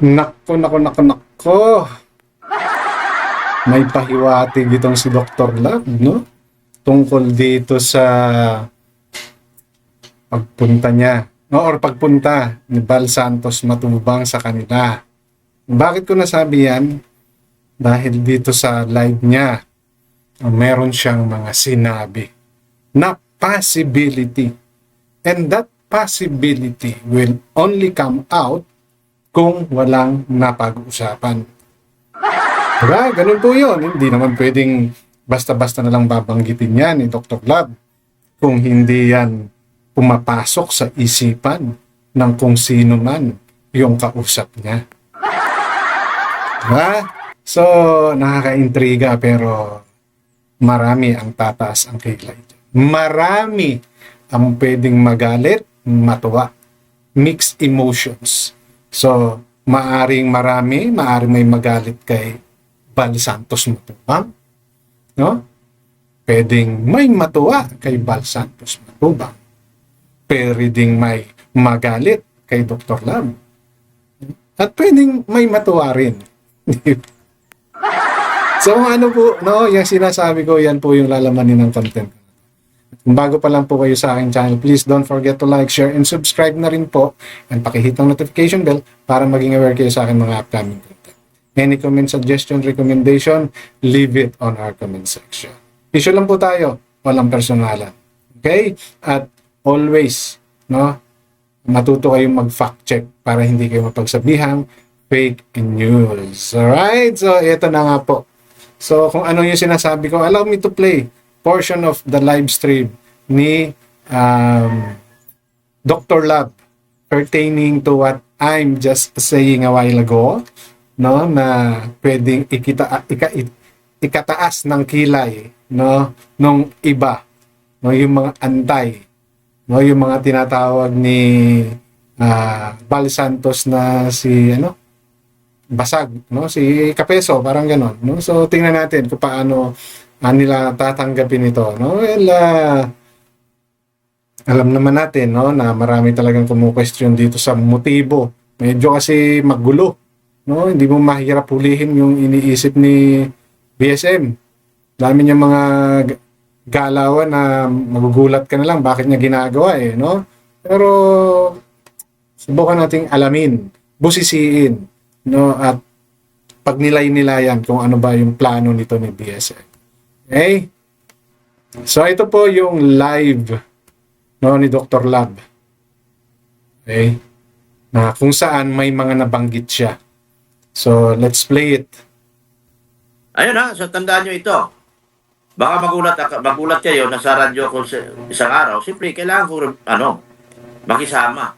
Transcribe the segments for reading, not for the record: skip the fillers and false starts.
Nako, nako, nako, nako. May pahiwatig itong si Dr. Love, no? Tungkol dito sa pagpunta niya, no? Or pagpunta ni Bal Santos Matubang sa kanila. Bakit ko nasabi yan? Dahil dito sa live niya, meron siyang mga sinabi na possibility. And that possibility will only come out kung walang napag-usapan. Diba? Ganun po yun. Hindi naman pwedeng basta-basta na lang babanggitin yan ni Dr. Love kung hindi yan pumapasok sa isipan ng kung sino man yung kausap niya. Diba? So, nakaka-intriga pero marami ang tataas ang kilay. Marami ang pwedeng magalit, matuwa. Mixed emotions. So, maaring may magalit kay Bal Santos Matubang. No? Pwedeng may matuwa kay Bal Santos Matubang. Pwedeng may magalit kay Dr. Love. At pwedeng may matuwa rin. So, ano po, no, yung sinasabi ko, yan po yung lalamanin ng content. Kung bago pa lang po kayo sa aking channel, please don't forget to like, share, and subscribe na rin po. And pakihit ang notification bell para maging aware kayo sa aking mga upcoming content. Any comment, suggestion, recommendation, leave it on our comment section. Issue lang po tayo, walang personalan. Okay? At always, no, matuto kayong mag-fact check para hindi kayo mapagsabihang fake news. Alright? So, ito na nga po. So, kung ano yung sinasabi ko, allow me to play portion of the live stream ni Dr. Love pertaining to what I'm just saying a while ago, no, na pwedeng ikataas ng kilay, no, nung iba, no, yung mga antay, no, yung mga tinatawag ni Bal Santos na si basag, no, si Kapeso, parang ganon, no. So tingnan natin kung paano nila tatanggapin ito, no? Well, alam naman natin, no, na marami talagang kumu-question dito sa motibo. Medyo kasi magulo, no? Hindi mo mahirap hulihin yung iniisip ni BSM. Dami niya mga galawan na magugulat ka na lang bakit niya ginagawa no? Pero subukan nating alamin, busisiin, no, at pagnilay-nilayan kung ano ba yung plano nito ni BSM. Okay? So, ito po yung live, no, ni Dr. Love. Okay? Na kung saan may mga nabanggit siya. So, let's play it. Ayun so tandaan nyo ito. Baka magulat kayo, nasa radyo ko isang araw, siyempre kailangan ko makisama.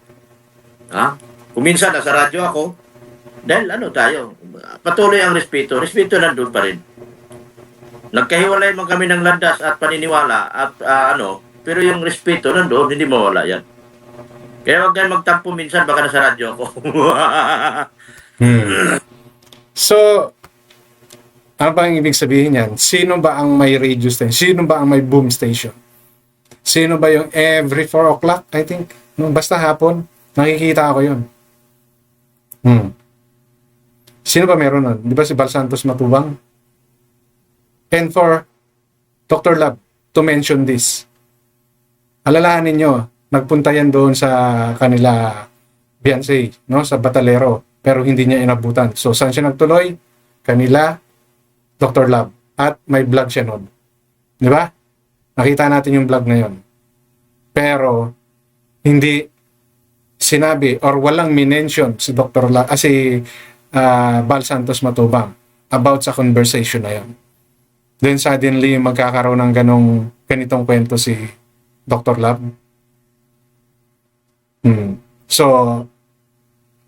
Kung minsan nasa radyo ako, dahil tayo, patuloy ang respeto nandun pa rin. Nagkahiwalay man kami ng landas at paniniwala at pero yung respeto nandoon, hindi mawala yan. Kaya huwag kayong magtampo minsan, baka nasa radyo ako. So, ano ba ang ibig sabihin yan? Sino ba ang may radio station? Sino ba ang may boom station? Sino ba yung every 4 o'clock, I think? No, basta hapon, nakikita ako yun. Sino ba meron nun? Di ba si Bal Santos Matubang? And for Dr. Love to mention this, alalahanin nyo, nagpunta yan doon sa kanila Beyonce, no, sa Batalero, pero hindi niya inabutan. So, saan siya nagtuloy? Kanila Dr. Love. At may vlog siya noon. Di ba? Nakita natin yung vlog na yun. Pero, hindi sinabi or walang minention si Dr. Love, si Bal Santos Matubang about sa conversation na yun. Then suddenly magkakaroon ng ganitong kwento si Dr. Love. So,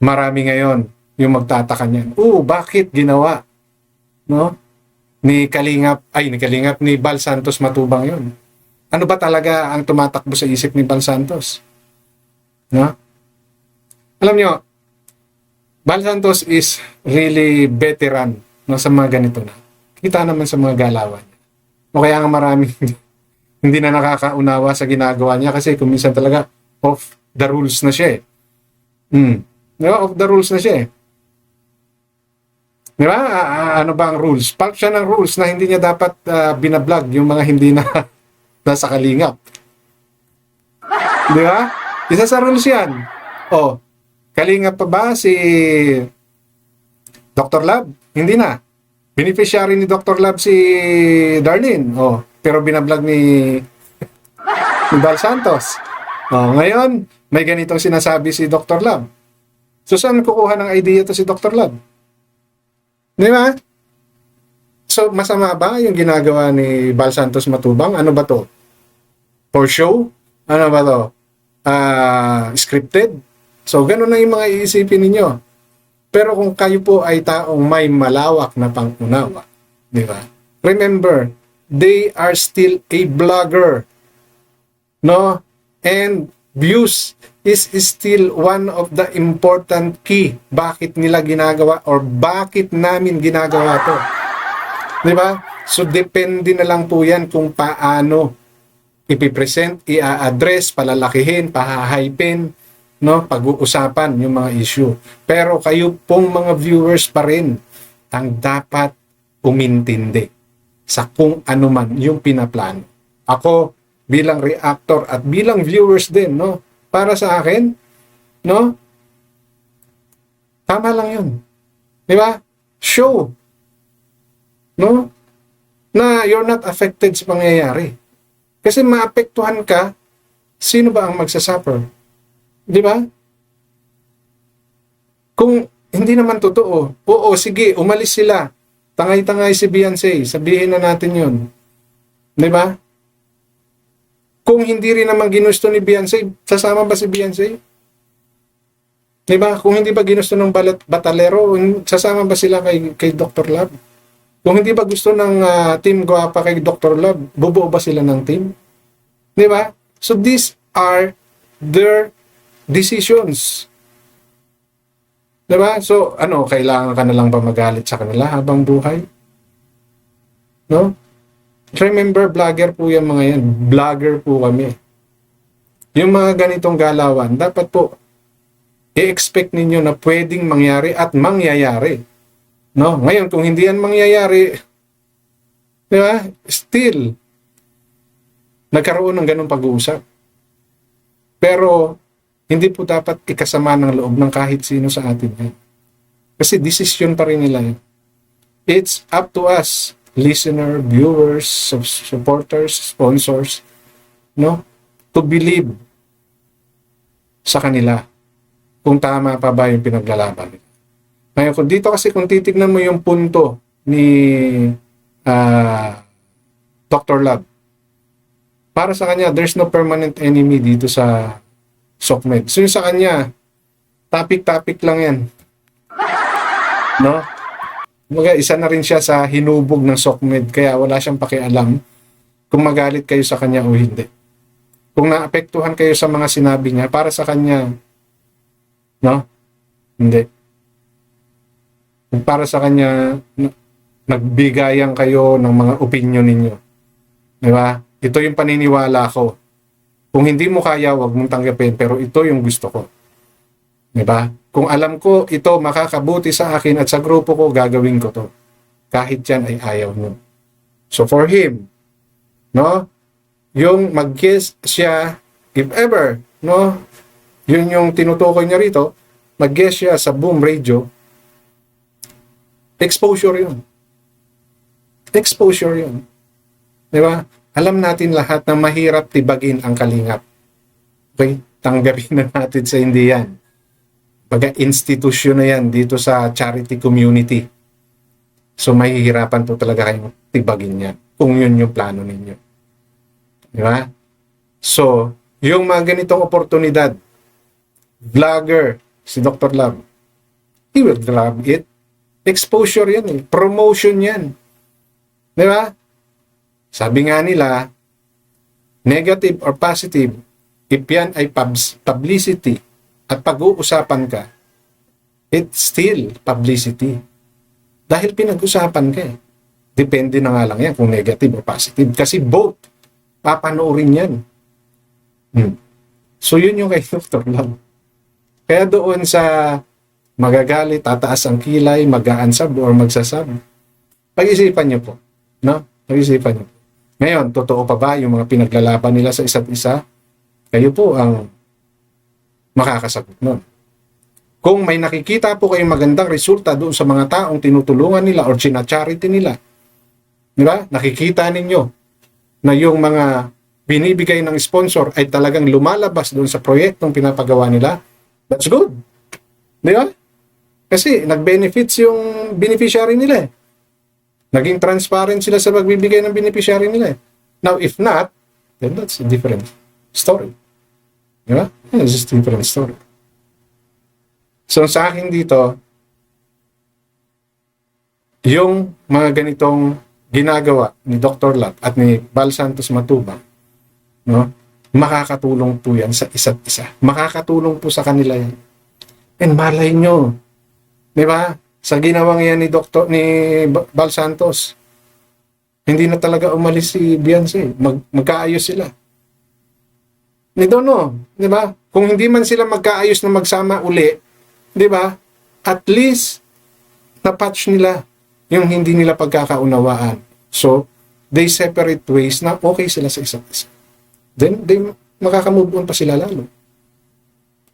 marami ngayon yung magtataka niyan. Bakit ginawa, no, ni Bal Santos Matubang yun? Ano ba talaga ang tumatakbo sa isip ni Bal Santos? No? Alam nyo, Bal Santos is really veteran, no, sa mga ganito na. Kita naman sa mga galawan. O kaya nga maraming hindi na nakakaunawa sa ginagawa niya kasi kung minsan talaga off the rules na siya. Off the rules na siya Di ba? Ano ba ang rules? Part siya ng rules na hindi niya dapat binablog yung mga hindi na nasa kalingap. Di ba? Isa sa rules yan. O, kalingap pa ba si Dr. Lab? Hindi na. Beneficiary ni Dr. Lab si Darlene. O, pero binablog ni Val Santos. O, ngayon, may ganitong sinasabi si Dr. Lab. So, saan kukuha ng idea to si Dr. Lab? Di ba? So, masama ba yung ginagawa ni Val Santos Matubang? Ano ba to? For show? Ano ba to? Scripted? So, ganun na yung mga iisipin ninyo. Pero kung kayo po ay taong may malawak na pangunawa, di ba? Remember, they are still a blogger. No? And views is still one of the important key. Bakit nila ginagawa or bakit namin ginagawa to? Di ba? So, depende na lang po yan kung paano ipipresent, i-address, palalakihin, pahahypin, no? Pag-uusapan yung mga issue. Pero kayo pong mga viewers pa rin ang dapat umintindi sa kung ano man yung pinaplano. Ako, bilang reactor at bilang viewers din, no? Para sa akin, no? Tama lang yun. Di ba? Show. No? Na you're not affected sa pangyayari. Kasi maapektuhan ka, sino ba ang magsasuffer? Di ba? Kung hindi naman totoo, oo, sige, umalis sila. Tangay-tangay si Beyonce, sabihin na natin yun. Di ba? Kung hindi rin naman ginusto ni Beyonce, sasama ba si Beyonce? Di ba? Kung hindi ba ginusto ng batalero, sasama ba sila kay Dr. Love? Kung hindi ba gusto ng Team Guapa kay Dr. Love, bubuo ba sila ng team? Di ba? So these are their decisions. Di ba? So ano, kailangan ka na lang ba magalit sa kanila habang buhay? No? Remember, vlogger po yung mga yan. Vlogger po kami. Yung mga ganitong galawan, dapat po i-expect ninyo na pwedeng mangyari at mangyayari. No? Ngayon, kung hindi yan mangyayari, di ba? Still, nagkaroon ng ganong pag-uusap. Pero, hindi po dapat ikasama ng loob ng kahit sino sa atin yan. Kasi decision pa rin nila yan. It's up to us, listener, viewers, supporters, sponsors, no? To believe sa kanila kung tama pa ba yung pinaglalaban nila. Ngayon, kung dito kasi kung titignan mo yung punto ni Dr. Love, para sa kanya, there's no permanent enemy dito sa SOCMED. So yung sa kanya, topic-topic lang yan. No? Isa na rin siya sa hinubog ng SOCMED, kaya wala siyang pakialam kung magalit kayo sa kanya o hindi. Kung naapektuhan kayo sa mga sinabi niya, para sa kanya, no? Hindi. Kung para sa kanya, nagbigayan kayo ng mga opinion ninyo. Di ba? Ito yung paniniwala ko. Kung hindi mo kaya, wag mong tanggapin, pero ito yung gusto ko. Di ba? Kung alam ko ito makakabuti sa akin at sa grupo ko, gagawin ko to. Kahit yan ay ayaw mo. So for him, no? Yung mag-guest siya, if ever, no? Yun yung tinutukoy niya rito, mag-guest siya sa Boom Radio, exposure yun. Exposure yun. Di ba? Alam natin lahat na mahirap tibagin ang kalingap. Okay? Tanggapin na natin sa hindi yan. Baga institusyon na yan dito sa charity community. So mahihirapan po talaga kayong tibagin yan kung yun yung plano ninyo. Di ba? So, yung mga ganitong oportunidad, vlogger, si Dr. Love, he will grab it. Exposure yan eh. Promotion yan. Di ba? Sabi nga nila, negative or positive, if yan ay publicity at pag-uusapan ka, it's still publicity. Dahil pinag-usapan ka eh. Depende na nga lang yan kung negative or positive. Kasi both, papanoorin yan. So yun yung kay Dr. Love. Kaya doon sa magagalit, tataas ang kilay, mag-aansab or magsasab. Pag-isipan niyo po. No? Pag-isipan niyo po. Ngayon, totoo pa ba yung mga pinaglalaban nila sa isa't isa? Kayo po ang makakasagot nun. Kung may nakikita po kayong magandang resulta doon sa mga taong tinutulungan nila or charity nila, di ba? Nakikita ninyo na yung mga binibigay ng sponsor ay talagang lumalabas doon sa proyektong pinapagawa nila, that's good. Di ba? Kasi nag-benefits yung beneficiary nila eh. Naging transparent sila sa pagbibigay ng beneficiary nila eh. Now, if not, then that's a different story. Di ba? It's a different story. So, sa akin dito, yung mga ganitong ginagawa ni Dr. Lap at ni Bal Santos Matubang, no? Makakatulong po yan sa isa't isa. Makakatulong po sa kanila yan. And malay nyo, di ba? Sa ginawang yan ni Bal Santos, hindi na talaga umalis si Beyonce. Magkaayos sila. Ni Dono, di ba? Kung hindi man sila magkaayos na magsama uli, di ba? At least, na-patch nila yung hindi nila pagkakaunawaan. So, they separate ways na okay sila sa isa't isa. Then, they makakamove on pa sila lalo.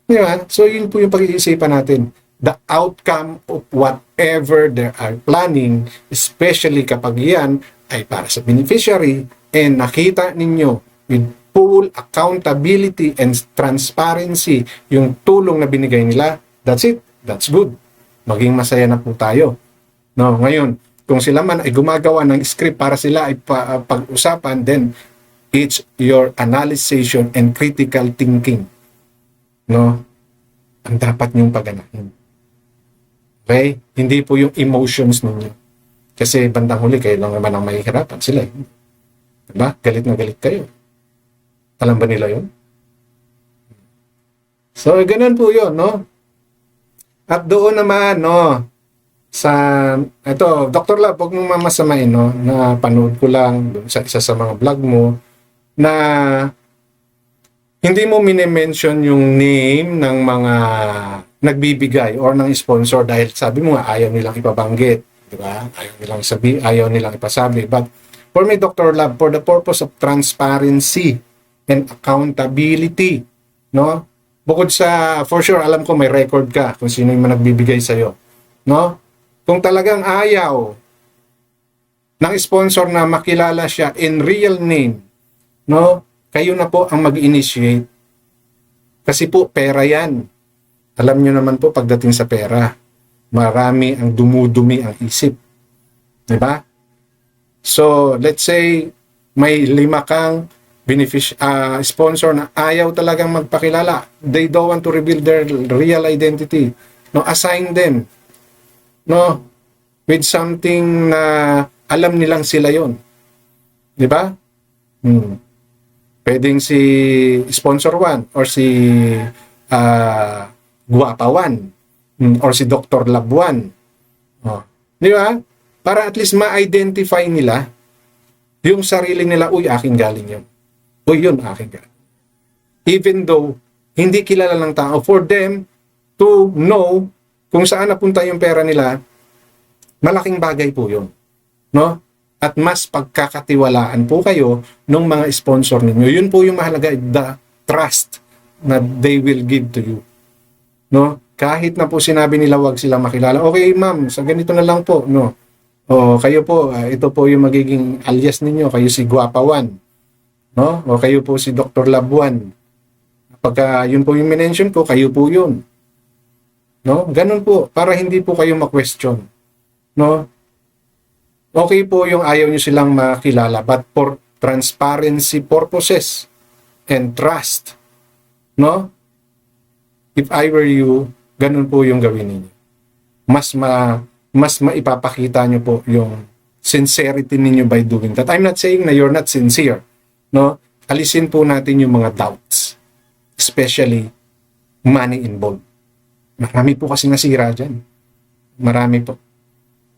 Di ba? So, yun po yung pag-iisipan natin. The outcome of whatever they are planning, especially kapag yan ay para sa beneficiary, and nakita ninyo with full accountability and transparency yung tulong na binigay nila, that's it. That's good. Maging masaya na po tayo. No, ngayon, kung sila man ay gumagawa ng script para sila ay pag-usapan, then it's your analysis and critical thinking. No? Ang dapat niyong pagganahin. Okay? Hindi po yung emotions ninyo. Kasi bandang huli, kayo lang naman ang mahihirapan. Sila eh. Diba? Galit na galit kayo. Alam ba nila yun? So, ganun po yun, no? At doon naman, no, sa, ito, Dr. Lab, huwag mong mamasamain, no, na panood ko lang doon sa isa sa mga vlog mo, na hindi mo minimension yung name ng mga nagbibigay or ng sponsor dahil sabi mo nga ayaw nilang ipabanggit, di ba? Ayaw nilang ipasabi. But for me, Dr. Lab, for the purpose of transparency and accountability, no? Bukod sa, for sure, alam ko may record ka kung sino yung nagbibigay sa'yo, no? Kung talagang ayaw ng sponsor na makilala siya in real name, no? Kayo na po ang mag-initiate. Kasi po, pera yan. Alam nyo naman po, pagdating sa pera, marami ang dumudumi ang isip. Diba? So, let's say, may 5 kang sponsor na ayaw talagang magpakilala. They don't want to reveal their real identity. No, assign them. No, with something na alam nilang sila yon. Diba? Pwedeng si sponsor 1 or si Guapa 1 or si Dr. Lab 1. Oh. Di ba? Para at least ma-identify nila yung sarili nila, uy, aking galing yun. Uy, yun, aking galing. Even though hindi kilala ng tao, for them to know kung saan napunta yung pera nila, malaking bagay po yun. No? At mas pagkakatiwalaan po kayo ng mga sponsor ninyo. Yun po yung mahalaga, the trust na they will give to you. No? Kahit na po sinabi nila wag silang makilala, okay ma'am, sa ganito na lang po, no? O kayo po, ito po yung magiging alias ninyo, kayo si Guapa 1, no? O kayo po si Dr. Lab 1. Pagka yun po yung minention ko, kayo po yun. No? Ganun po, para hindi po kayo ma-question. No? Okay po yung ayaw nyo silang makilala, but for transparency purposes and trust, no? If I were you, ganun po yung gawin ninyo. Mas maipapakita nyo po yung sincerity ninyo by doing that. I'm not saying na you're not sincere, no? Alisin po natin yung mga doubts, especially money involved. Marami po kasi nasira dyan. Marami po.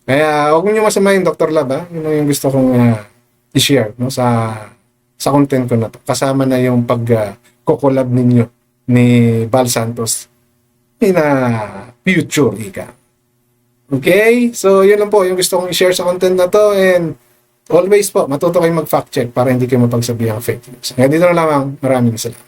Kaya huwag niyo masamahin, Dr. Lab, ha? Yun yung gusto kong i-share, no? sa content ko na to. Kasama na yung pag-collab ninyo ni Bal Santos. future, ika. Okay? So, yun lang po yung gusto kong i-share sa content na to, and always po, matuto kayong mag-fact check para hindi kayo mapagsabihan ng fake news. Kaya dito na lamang, maraming salamat.